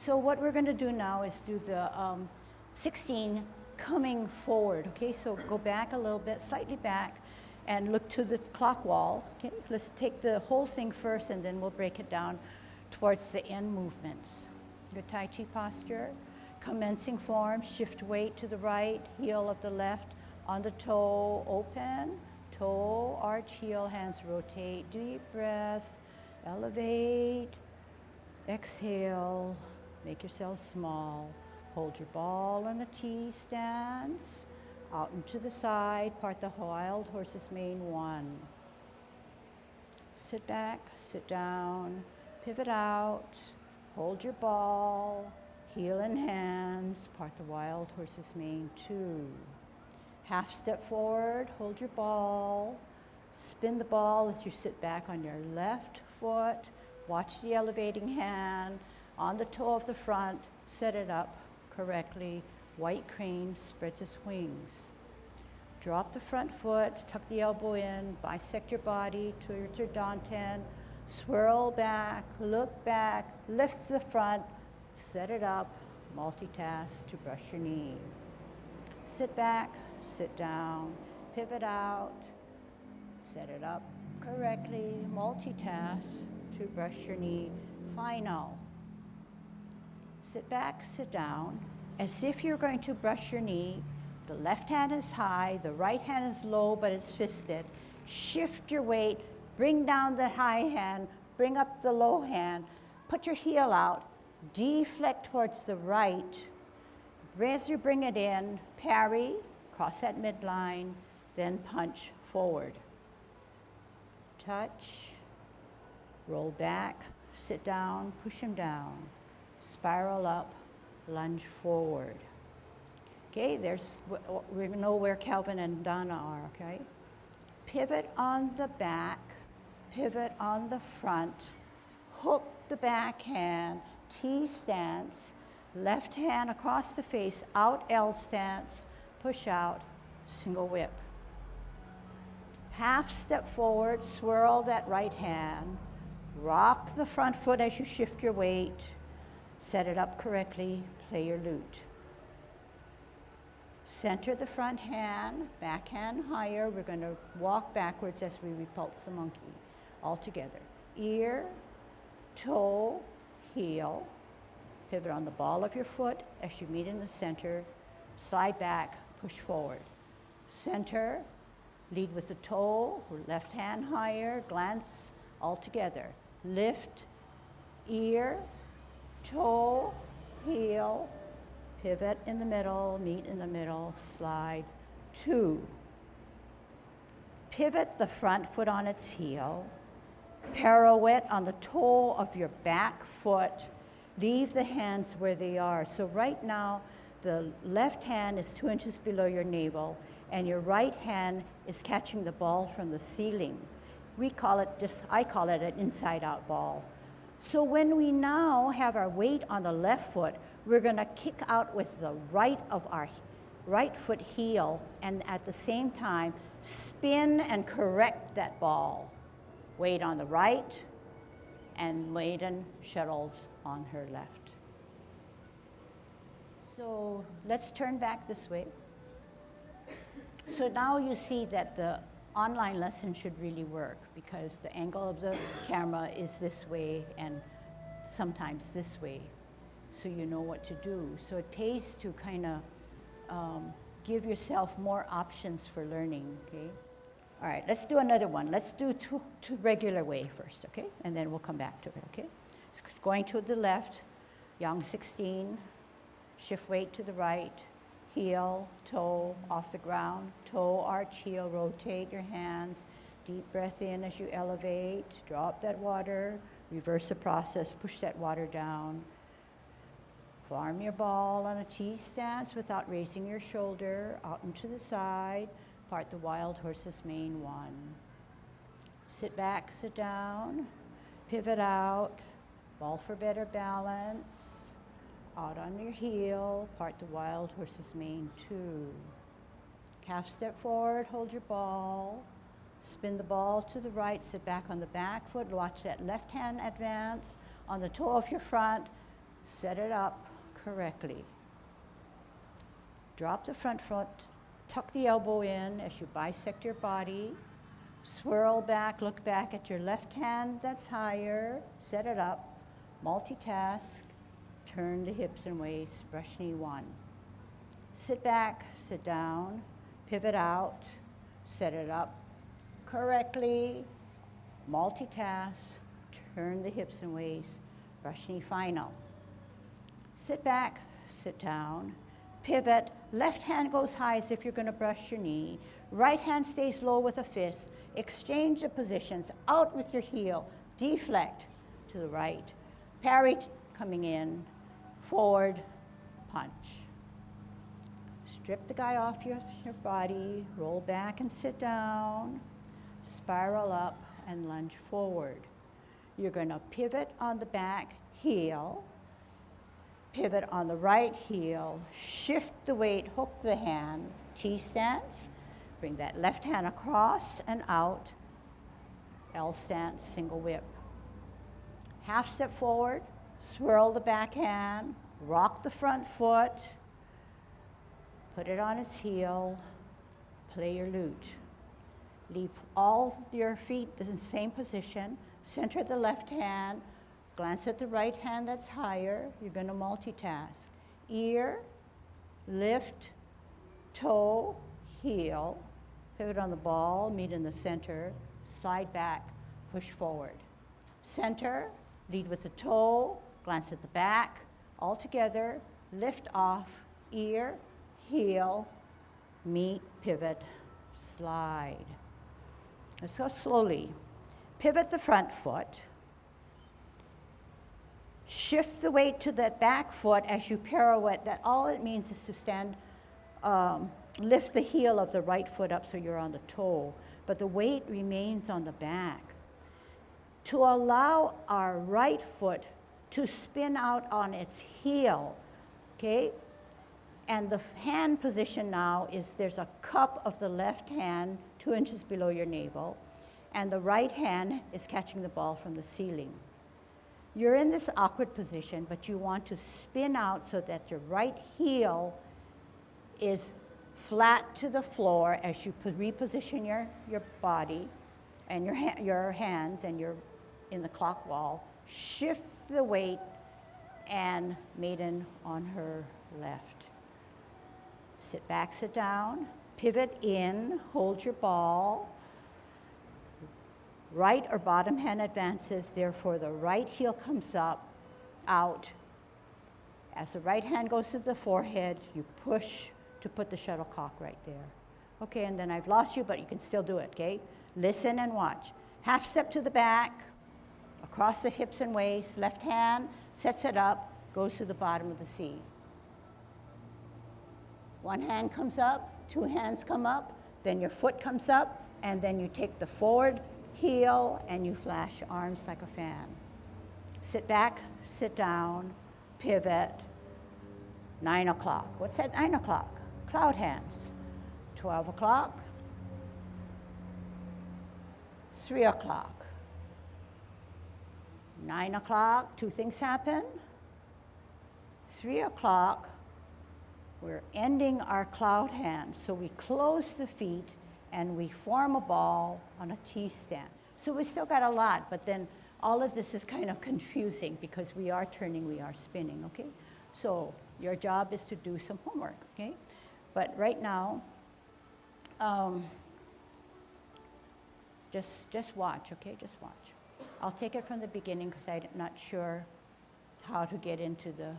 So what we're going to do now is do the 16 coming forward, okay? So go back a little bit, slightly back, and look to the clock wall, okay? Let's take the whole thing first, and then we'll break it down towards the end movements. Your Tai Chi posture, commencing form, shift weight to the right, heel of the left, on the toe, open, toe, arch, heel, hands rotate, deep breath, elevate, exhale, make yourself small. Hold your ball in a T stance, out and to the side, part the wild horse's mane 1. Sit back, sit down, pivot out, hold your ball, heel in hands, part the wild horse's mane 2. Half step forward, hold your ball, spin the ball as you sit back on your left foot, watch the elevating hand, on the toe of the front, set it up correctly, white crane spreads its wings. Drop the front foot, tuck the elbow in, bisect your body towards your dantian, swirl back, look back, lift the front, set it up, multitask to brush your knee. Sit back, sit down, pivot out, set it up correctly, multitask to brush your knee. Final. Sit back, sit down, as if you're going to brush your knee. The left hand is high, the right hand is low, but it's fisted. Shift your weight, bring down the high hand, bring up the low hand, put your heel out, deflect towards the right. As you bring it in, parry, cross that midline, then punch forward. Touch, roll back, sit down, push him down, spiral up, lunge forward. Okay, we know where Calvin and Donna are, okay? Pivot on the back, pivot on the front, hook the back hand, T stance, left hand across the face, out L stance, push out, single whip. Half step forward, swirl that right hand, rock the front foot as you shift your weight, set it up correctly, play your lute. Center the front hand, back hand higher. We're going to walk backwards as we repulse the monkey. All together. Ear, toe, heel. Pivot on the ball of your foot as you meet in the center. Slide back, push forward. Center, lead with the toe, left hand higher, glance all together. Lift, ear, toe, heel, pivot in the middle, meet in the middle, slide, 2. Pivot the front foot on its heel, pirouette on the toe of your back foot, leave the hands where they are. So right now, the left hand is 2 inches below your navel, and your right hand is catching the ball from the ceiling. I call it an inside-out ball. So when we now have our weight on the left foot, we're gonna kick out with the right of our right foot heel, and at the same time, spin and correct that ball. Weight on the right, and maiden shuttles on her left. So let's turn back this way. So now you see that the online lesson should really work, because the angle of the camera is this way and sometimes this way, so you know what to do. So it pays to kind of give yourself more options for learning, okay? All right, let's do another one. Let's do two regular way first, okay? And then we'll come back to it, okay? So going to the left, yang 16, shift weight to the right, heel, toe off the ground, toe, arch, heel, rotate your hands, deep breath in as you elevate, drop that water, reverse the process, push that water down. Farm your ball on a T stance without raising your shoulder, out and to the side, part the wild horse's mane 1. Sit back, sit down, pivot out, ball for better balance, out on your heel, part the wild horse's mane 2. Half step forward, hold your ball, spin the ball to the right, sit back on the back foot, watch that left hand advance, on the toe of your front, Set it up correctly. Drop the front foot, tuck the elbow in as you bisect your body. Swirl back, look back at your left hand that's higher. Set it up, multitask. Turn the hips and waist, brush knee one. Sit back, sit down, pivot out, set it up correctly, multitask, turn the hips and waist, brush knee final. Sit back, sit down, pivot, left hand goes high as if you're gonna brush your knee, right hand stays low with a fist, exchange the positions, out with your heel, deflect to the right, parry coming in, forward, punch. Strip the guy off your body, roll back and sit down, spiral up and lunge forward. You're gonna pivot on the back heel, pivot on the right heel, shift the weight, hook the hand, T stance, bring that left hand across and out, L stance, single whip. Half step forward, swirl the back hand, rock the front foot, put it on its heel, play your lute. Leave all your feet in the same position, center the left hand, glance at the right hand that's higher. You're gonna multitask. Ear, lift, toe, heel, pivot on the ball, meet in the center, slide back, push forward. Center, lead with the toe, glance at the back, all together, lift off, ear, heel, meet, pivot, slide. Let's go slowly. Pivot the front foot. Shift the weight to that back foot as you pirouette. That all it means is to stand, lift the heel of the right foot up so you're on the toe, but the weight remains on the back. To allow our right foot to spin out on its heel, okay? And the hand position now is there's a cup of the left hand 2 inches below your navel, and the right hand is catching the ball from the ceiling. You're in this awkward position, but you want to spin out so that your right heel is flat to the floor as you reposition your body and your hands, and you're in the clock wall. Shift the weight and maiden on her left. Sit back, sit down, pivot in, hold your ball. Right or bottom hand advances, therefore the right heel comes up, out. As the right hand goes to the forehead, you push to put the shuttlecock right there. Okay, and then I've lost you, but you can still do it, okay? Listen and watch. Half step to the back, across the hips and waist, left hand sets it up, goes to the bottom of the C. One hand comes up, two hands come up, then your foot comes up, and then you take the forward heel and you flash arms like a fan. Sit back, sit down, pivot. 9 o'clock. What's at 9 o'clock? Cloud hands. 12 o'clock. 3 o'clock. 9 o'clock, two things happen. 3 o'clock, we're ending our cloud hands. So we close the feet and we form a ball on a T stance. So we still got a lot, but then all of this is kind of confusing because we are turning, we are spinning, okay? So your job is to do some homework, okay? But right now, just watch, okay? Just watch. I'll take it from the beginning because I'm not sure how to get into the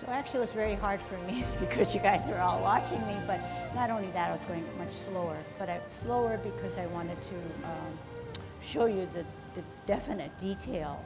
Well, actually, it was very hard for me because you guys were all watching me, but not only that, I was going much slower. But slower because I wanted to show you the definite detail